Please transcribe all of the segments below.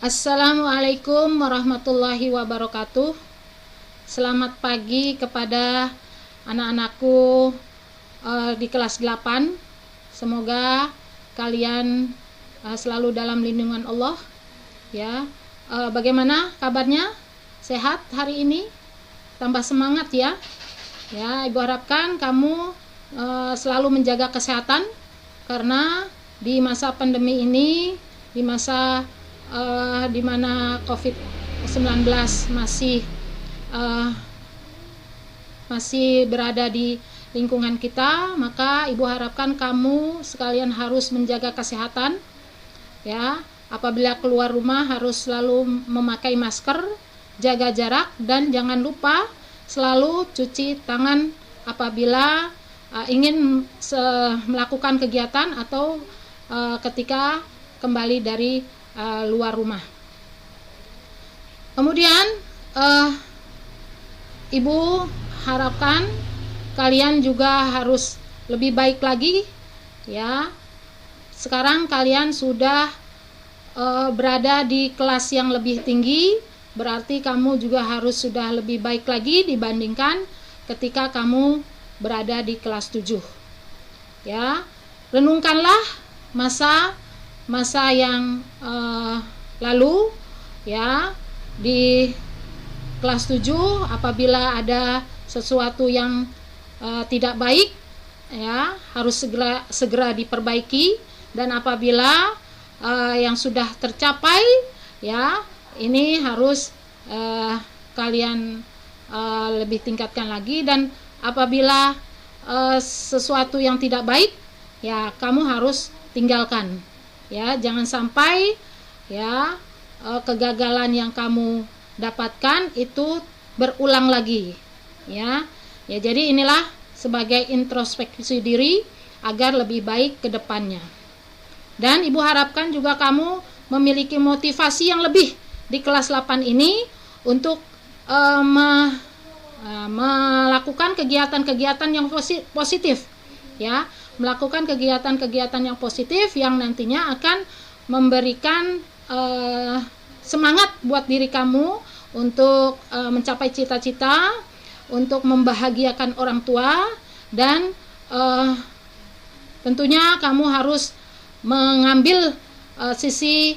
Assalamualaikum warahmatullahi wabarakatuh. Selamat pagi kepada anak-anakku di kelas 8. Semoga kalian selalu dalam lindungan Allah ya. Bagaimana kabarnya? Sehat hari ini? Tambah semangat ya. Ya, Ibu harapkan kamu selalu menjaga kesehatan, karena di masa pandemi ini, di masa di mana COVID-19 masih berada di lingkungan kita, maka Ibu harapkan kamu sekalian harus menjaga kesehatan ya. Apabila keluar rumah harus selalu memakai masker, jaga jarak, dan jangan lupa selalu cuci tangan apabila ingin melakukan kegiatan atau ketika kembali dari luar rumah. Kemudian Ibu harapkan kalian juga harus lebih baik lagi ya. Sekarang kalian sudah berada di kelas yang lebih tinggi, berarti kamu juga harus sudah lebih baik lagi dibandingkan ketika kamu berada di kelas 7 ya. Renungkanlah masa yang lalu ya. Di kelas 7 apabila ada sesuatu yang tidak baik ya, harus segera diperbaiki, dan apabila yang sudah tercapai ya, ini harus kalian lebih tingkatkan lagi. Dan apabila sesuatu yang tidak baik ya, kamu harus tinggalkan ya. Jangan sampai ya kegagalan yang kamu dapatkan itu berulang lagi ya. Ya, jadi inilah sebagai introspeksi diri agar lebih baik ke depannya. Dan Ibu harapkan juga kamu memiliki motivasi yang lebih di kelas 8 ini untuk melakukan kegiatan-kegiatan yang positif ya, melakukan kegiatan-kegiatan yang positif yang nantinya akan memberikan semangat buat diri kamu untuk mencapai cita-cita, untuk membahagiakan orang tua, dan tentunya kamu harus mengambil sisi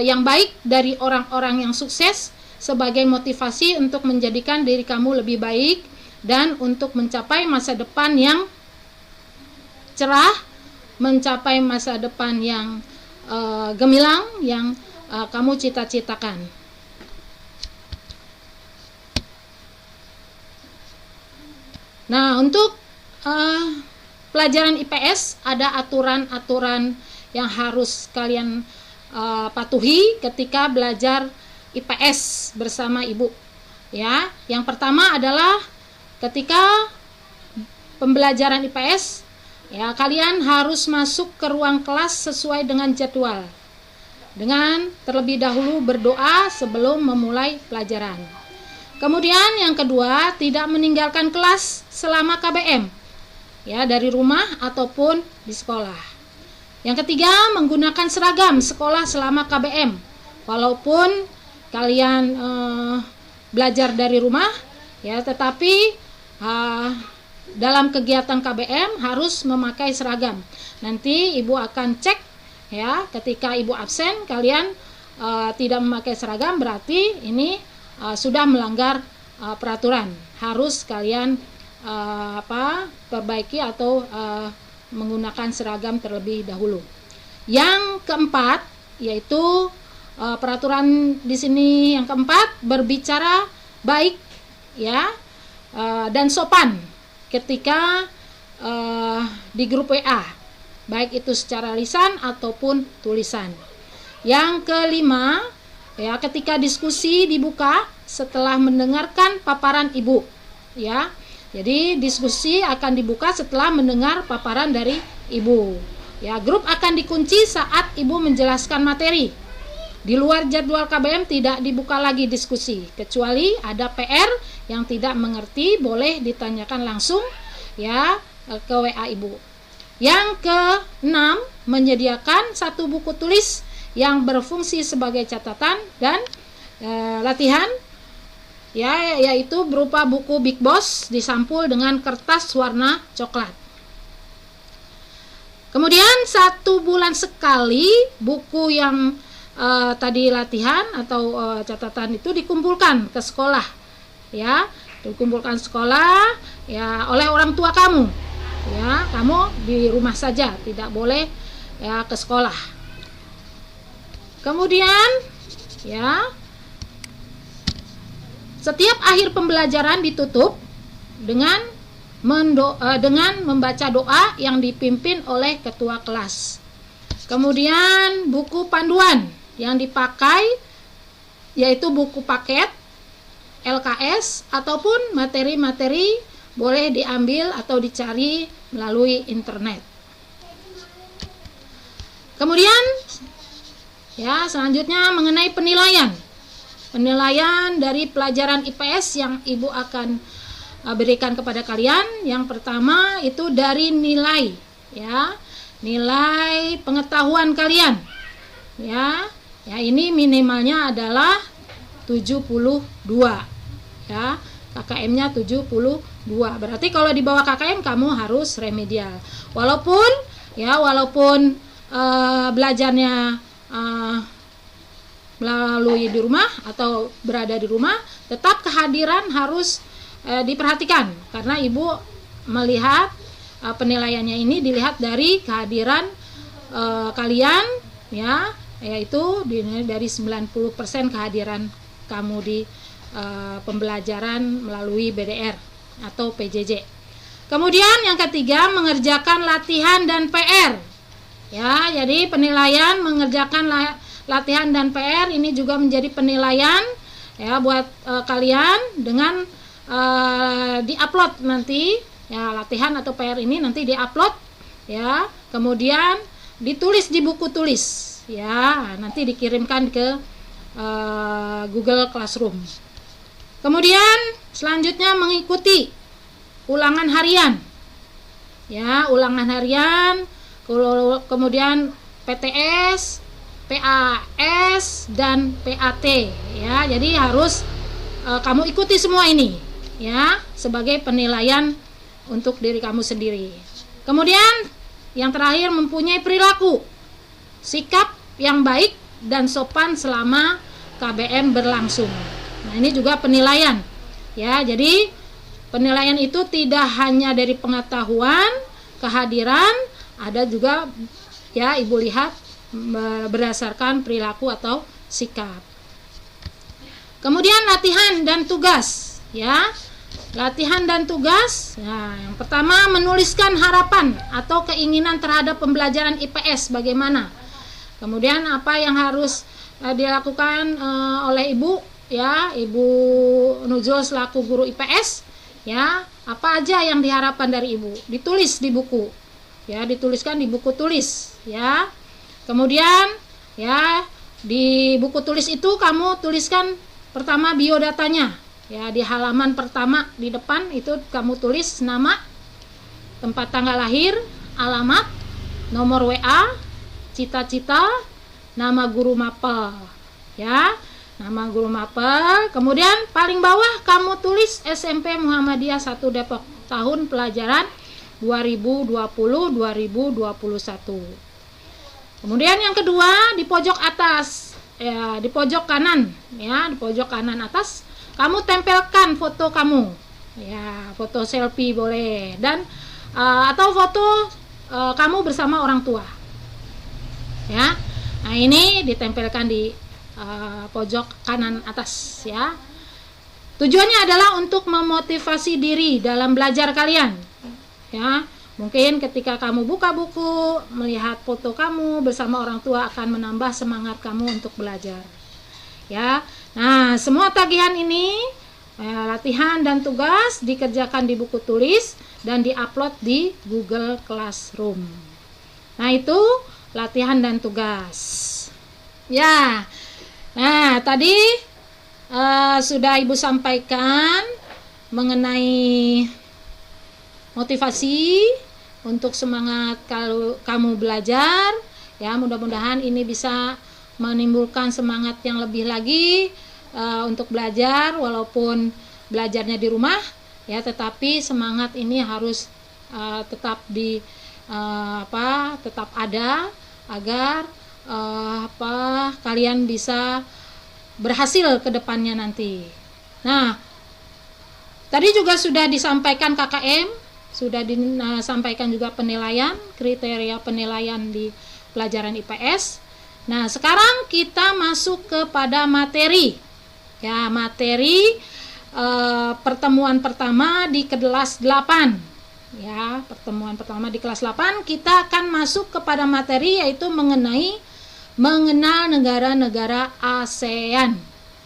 yang baik dari orang-orang yang sukses sebagai motivasi untuk menjadikan diri kamu lebih baik dan untuk mencapai masa depan yang cerah, mencapai masa depan yang gemilang yang kamu cita-citakan. Nah, untuk pelajaran IPS ada aturan-aturan yang harus kalian patuhi ketika belajar IPS bersama Ibu ya. Yang pertama adalah ketika pembelajaran IPS ya, kalian harus masuk ke ruang kelas sesuai dengan jadwal, dengan terlebih dahulu berdoa sebelum memulai pelajaran. Kemudian yang kedua, tidak meninggalkan kelas selama KBM ya, dari rumah ataupun di sekolah. Yang ketiga, menggunakan seragam sekolah selama KBM walaupun kalian belajar dari rumah ya, tetapi dalam kegiatan KBM harus memakai seragam. Nanti Ibu akan cek ya, ketika Ibu absen kalian tidak memakai seragam, berarti ini sudah melanggar peraturan. Harus kalian perbaiki atau menggunakan seragam terlebih dahulu. Yang keempat yaitu peraturan di sini yang keempat, berbicara baik ya dan sopan ketika di grup WA, baik itu secara lisan ataupun tulisan. Yang kelima ya, ketika diskusi dibuka setelah mendengarkan paparan Ibu ya. Jadi diskusi akan dibuka setelah mendengar paparan dari Ibu ya. Grup akan dikunci saat Ibu menjelaskan materi. Di luar jadwal KBM tidak dibuka lagi diskusi, kecuali ada PR yang tidak mengerti boleh ditanyakan langsung ya ke WA Ibu. Yang keenam, menyediakan satu buku tulis yang berfungsi sebagai catatan dan latihan, ya, yaitu berupa buku Big Boss disampul dengan kertas warna coklat. Kemudian 1 bulan sekali buku yang tadi latihan atau catatan itu dikumpulkan ke sekolah, ya, dikumpulkan sekolah ya oleh orang tua kamu, ya, kamu di rumah saja, tidak boleh ya ke sekolah. Kemudian ya setiap akhir pembelajaran ditutup dengan membaca doa yang dipimpin oleh ketua kelas. Kemudian buku panduan yang dipakai yaitu buku paket LKS ataupun materi-materi boleh diambil atau dicari melalui internet. Kemudian ya selanjutnya mengenai penilaian dari pelajaran IPS yang Ibu akan berikan kepada kalian. Yang pertama itu dari nilai, ya, nilai pengetahuan kalian, ya ini minimalnya adalah 72, ya, KKM-nya 72. Berarti kalau di bawah KKM kamu harus remedial. Walaupun belajarnya melalui di rumah atau berada di rumah, tetap kehadiran harus diperhatikan karena Ibu melihat penilaiannya ini dilihat dari kehadiran kalian, ya, yaitu dari 90% kehadiran kamu di pembelajaran melalui BDR atau PJJ. Kemudian yang ketiga mengerjakan latihan dan PR, ya, jadi penilaian mengerjakan latihan dan PR ini juga menjadi penilaian ya buat kalian dengan diupload nanti, ya, latihan atau PR ini nanti diupload, ya, kemudian ditulis di buku tulis, ya, nanti dikirimkan ke Google Classroom. Kemudian selanjutnya mengikuti ulangan harian, ya, ulangan harian, kemudian PTS, PAS dan PAT, ya, jadi harus kamu ikuti semua ini, ya, sebagai penilaian untuk diri kamu sendiri. Kemudian yang terakhir mempunyai perilaku sikap yang baik dan sopan selama KBM berlangsung. Nah, ini juga penilaian, ya, jadi penilaian itu tidak hanya dari pengetahuan, kehadiran, ada juga, ya, Ibu lihat berdasarkan perilaku atau sikap. Kemudian latihan dan tugas, ya, latihan dan tugas. Nah, yang pertama menuliskan harapan atau keinginan terhadap pembelajaran IPS bagaimana. Kemudian apa yang harus dilakukan oleh Ibu, ya, Ibu Nujul selaku guru IPS, ya, apa aja yang diharapkan dari Ibu ditulis di buku, ya, dituliskan di buku tulis, ya. Kemudian, ya, di buku tulis itu kamu tuliskan pertama biodatanya, ya, di halaman pertama di depan itu kamu tulis nama, tempat tanggal lahir, alamat, nomor WA, cita-cita, nama guru mapel, ya, nama guru mapel. Kemudian paling bawah kamu tulis SMP Muhammadiyah 1 Depok, tahun pelajaran 2020-2021. Kemudian yang kedua di pojok atas, ya, di pojok kanan, ya, di pojok kanan atas kamu tempelkan foto kamu, ya, foto selfie boleh, dan atau foto kamu bersama orang tua, ya. Nah, ini ditempelkan di pojok kanan atas, ya. Tujuannya adalah untuk memotivasi diri dalam belajar kalian, ya. Mungkin ketika kamu buka buku, melihat foto kamu bersama orang tua akan menambah semangat kamu untuk belajar, ya. Nah, semua tagihan ini, latihan dan tugas dikerjakan di buku tulis dan diupload di Google Classroom. Nah, itu latihan dan tugas, ya. Nah, tadi sudah Ibu sampaikan mengenai motivasi untuk semangat kalau kamu belajar, ya, mudah-mudahan ini bisa menimbulkan semangat yang lebih lagi untuk belajar, walaupun belajarnya di rumah ya, tetapi semangat ini harus tetap tetap ada agar kalian bisa berhasil ke depannya nanti. Nah, tadi juga sudah disampaikan KKM, sudah disampaikan juga penilaian, kriteria penilaian di pelajaran IPS. Nah, sekarang kita masuk kepada materi. Ya, materi pertemuan pertama di kelas 8. Ya, pertemuan pertama di kelas 8 kita akan masuk kepada materi, yaitu mengenal negara-negara ASEAN.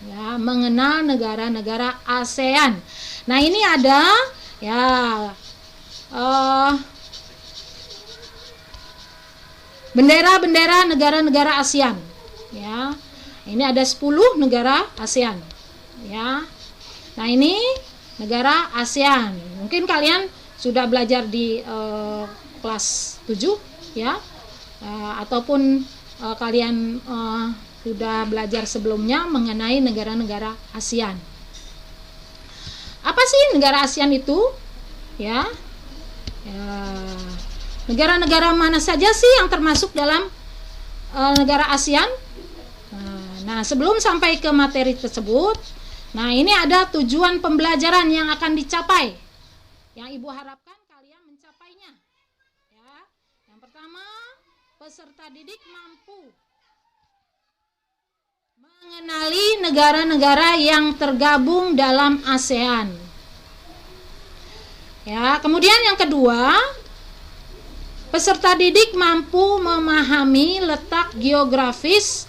Ya, mengenal negara-negara ASEAN. Nah, ini ada ya bendera-bendera negara-negara ASEAN. Ya. Ini ada 10 negara ASEAN. Ya. Nah, ini negara ASEAN. Mungkin kalian sudah belajar di kelas 7 ya. Ataupun kalian sudah belajar sebelumnya mengenai negara-negara ASEAN. Apa sih negara ASEAN itu? Ya. Negara-negara mana saja sih yang termasuk dalam negara ASEAN? Nah, sebelum sampai ke materi tersebut, nah ini ada tujuan pembelajaran yang akan dicapai, yang Ibu harapkan kalian mencapainya. Ya, yang pertama, peserta didik mampu mengenali negara-negara yang tergabung dalam ASEAN. Ya, kemudian yang kedua, peserta didik mampu memahami letak geografis,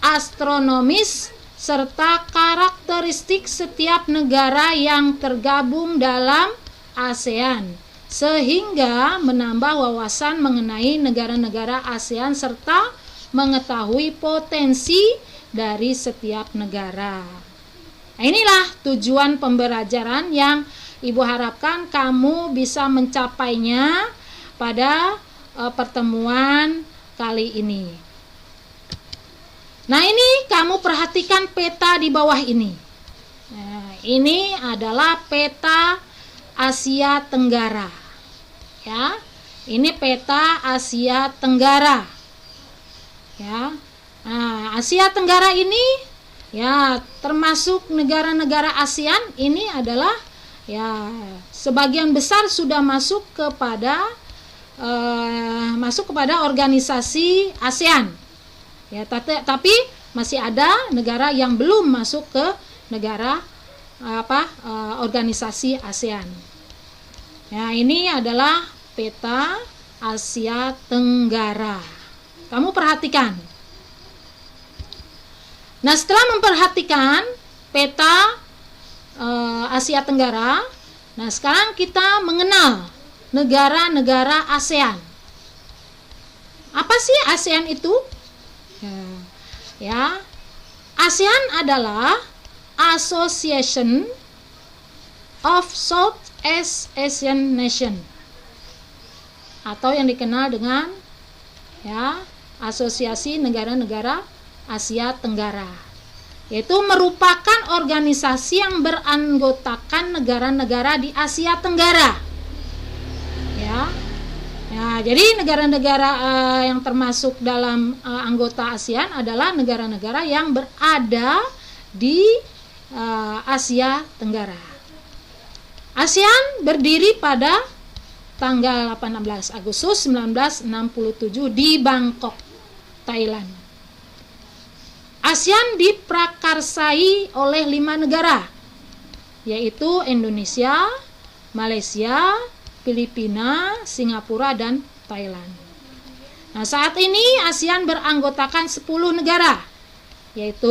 astronomis, serta karakteristik setiap negara yang tergabung dalam ASEAN, sehingga menambah wawasan mengenai negara-negara ASEAN serta mengetahui potensi dari setiap negara. Nah, inilah tujuan pembelajaran yang Ibu harapkan kamu bisa mencapainya pada pertemuan kali ini. Nah, ini kamu perhatikan peta di bawah ini. Nah, ini adalah peta Asia Tenggara. Ya, ini peta Asia Tenggara. Ya, nah, Asia Tenggara ini ya termasuk negara-negara ASEAN. Ini adalah ya sebagian besar sudah masuk kepada organisasi ASEAN. Ya, tapi masih ada negara yang belum masuk ke negara organisasi ASEAN. Ya, ini adalah peta Asia Tenggara. Kamu perhatikan. Nah, setelah memperhatikan peta Asia Tenggara, nah sekarang kita mengenal negara-negara ASEAN. Apa sih ASEAN itu? Ya, ASEAN adalah Association of Southeast Asian Nation, atau yang dikenal dengan ya Asosiasi Negara-Negara Asia Tenggara, yaitu merupakan organisasi yang beranggotakan negara-negara di Asia Tenggara. Ya. Nah, jadi negara-negara yang termasuk dalam anggota ASEAN adalah negara-negara yang berada di Asia Tenggara. ASEAN berdiri pada tanggal 18 Agustus 1967 di Bangkok, Thailand. ASEAN diprakarsai oleh 5 negara, yaitu Indonesia, Malaysia, Filipina, Singapura, dan Thailand. Nah, saat ini ASEAN beranggotakan 10 negara, yaitu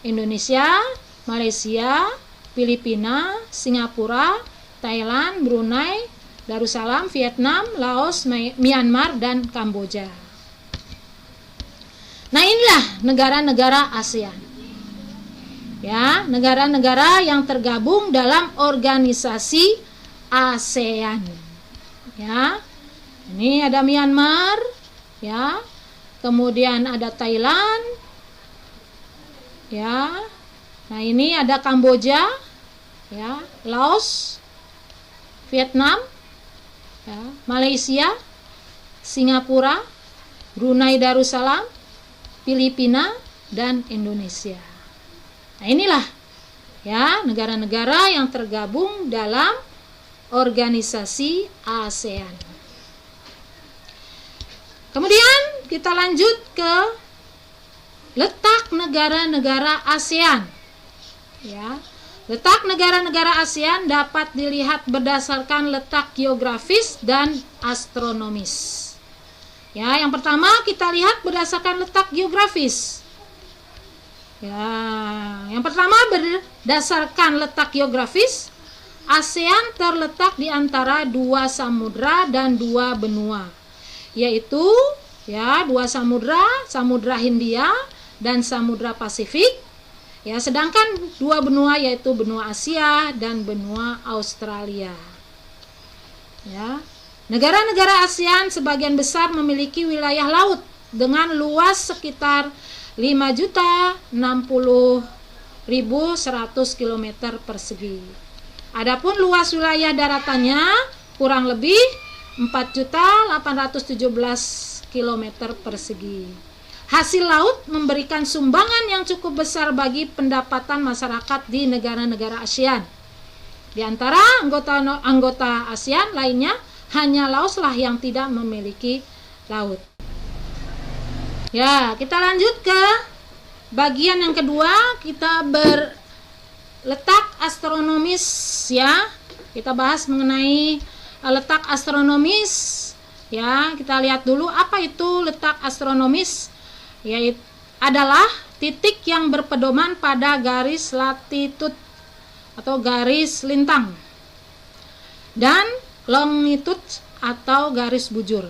Indonesia, Malaysia, Filipina, Singapura, Thailand, Brunei, Darussalam, Vietnam, Laos, Myanmar, dan Kamboja. Nah, inilah negara-negara ASEAN. Ya, negara-negara yang tergabung dalam organisasi ASEAN. Ya. Ini ada Myanmar, ya. Kemudian ada Thailand, ya. Nah, ini ada Kamboja, ya, Laos, Vietnam, ya, Malaysia, Singapura, Brunei Darussalam, Filipina, dan Indonesia. Nah, inilah ya negara-negara yang tergabung dalam organisasi ASEAN. Kemudian kita lanjut ke letak negara-negara ASEAN. Ya, letak negara-negara ASEAN dapat dilihat berdasarkan letak geografis dan astronomis. Ya, yang pertama kita lihat berdasarkan letak geografis. Ya, yang pertama berdasarkan letak geografis, ASEAN terletak di antara dua samudra dan dua benua, yaitu ya dua samudra, Samudra Hindia dan Samudra Pasifik. Ya, sedangkan dua benua yaitu benua Asia dan benua Australia. Ya. Negara-negara ASEAN sebagian besar memiliki wilayah laut dengan luas sekitar 5.060.100 km persegi. Adapun luas wilayah daratannya kurang lebih 4.817 km persegi. Hasil laut memberikan sumbangan yang cukup besar bagi pendapatan masyarakat di negara-negara ASEAN. Di antara anggota ASEAN lainnya, hanya Laoslah yang tidak memiliki laut. Ya, kita lanjut ke bagian yang kedua, kita berletak astronomis ya. Kita bahas mengenai letak astronomis. Ya, kita lihat dulu apa itu letak astronomis. Yaitu adalah titik yang berpedoman pada garis latitude atau garis lintang dan longitude atau garis bujur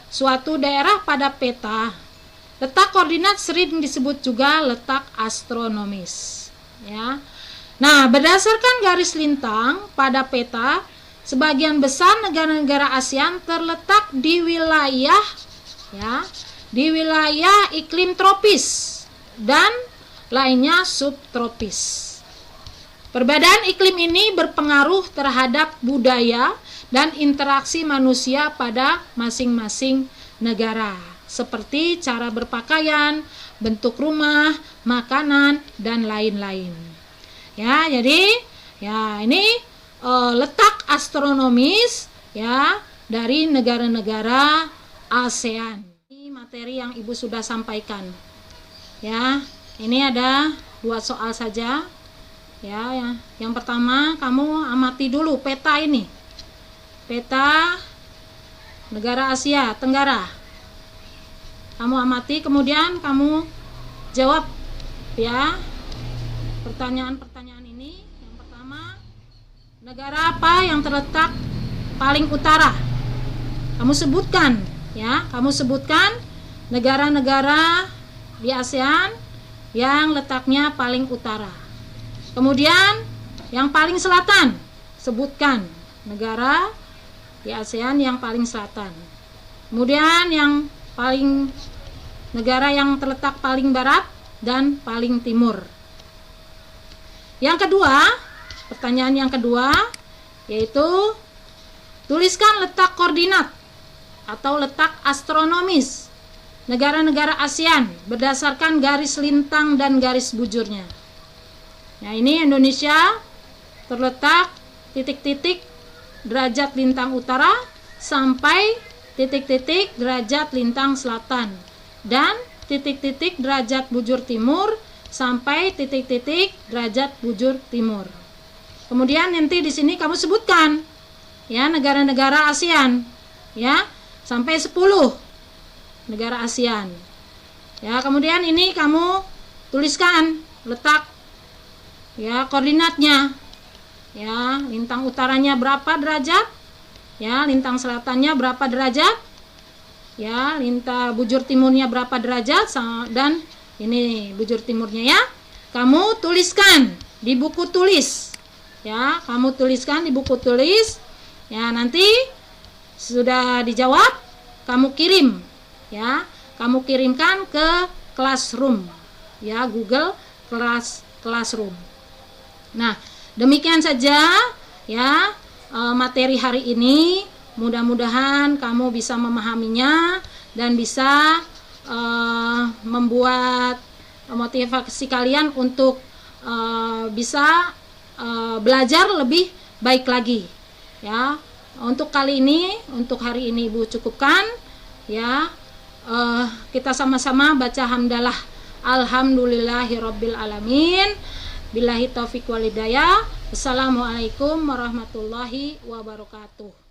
suatu daerah pada peta. Letak koordinat sering disebut juga letak astronomis ya. Nah, berdasarkan garis lintang pada peta, sebagian besar negara-negara ASEAN terletak di wilayah ya, di wilayah iklim tropis dan lainnya subtropis. Perbedaan iklim ini berpengaruh terhadap budaya dan interaksi manusia pada masing-masing negara, seperti cara berpakaian, bentuk rumah, makanan, dan lain-lain. Ya, jadi ya ini letak astronomis ya dari negara-negara ASEAN. Ini materi yang Ibu sudah sampaikan. Ya, ini ada 2 soal saja. Ya, yang pertama kamu amati dulu peta ini. Peta negara Asia Tenggara. Kamu amati, kemudian kamu jawab ya pertanyaan-pertanyaan ini. Yang pertama, negara apa yang terletak paling utara? Kamu sebutkan ya, kamu sebutkan negara-negara di ASEAN yang letaknya paling utara. Kemudian yang paling selatan, sebutkan negara di ASEAN yang paling selatan. Kemudian yang paling negara yang terletak paling barat dan paling timur. Yang kedua, pertanyaan yang kedua yaitu tuliskan letak koordinat atau letak astronomis negara-negara ASEAN berdasarkan garis lintang dan garis bujurnya. Nah, ini Indonesia terletak titik-titik derajat lintang utara sampai titik-titik derajat lintang selatan dan titik-titik derajat bujur timur sampai titik-titik derajat bujur timur. Kemudian nanti di sini kamu sebutkan ya negara-negara ASEAN ya sampai 10 negara ASEAN. Ya, kemudian ini kamu tuliskan letak ya koordinatnya. Ya, lintang utaranya berapa derajat? Ya, lintang selatannya berapa derajat? Ya, lintang bujur timurnya berapa derajat? Dan ini bujur timurnya ya. Kamu tuliskan di buku tulis. Ya, kamu tuliskan di buku tulis. Ya, nanti sudah dijawab, kamu kirim. Ya, kamu kirimkan ke Classroom. Ya, Google classroom. Nah, demikian saja ya materi hari ini. Mudah-mudahan kamu bisa memahaminya dan bisa membuat motivasi kalian untuk bisa belajar lebih baik lagi ya. Untuk kali ini, untuk hari ini Ibu cukupkan ya. Kita sama-sama baca hamdalah alhamdulillahirabbil alamin. Billahi taufiq wal hidayah. Assalamualaikum warahmatullahi wabarakatuh.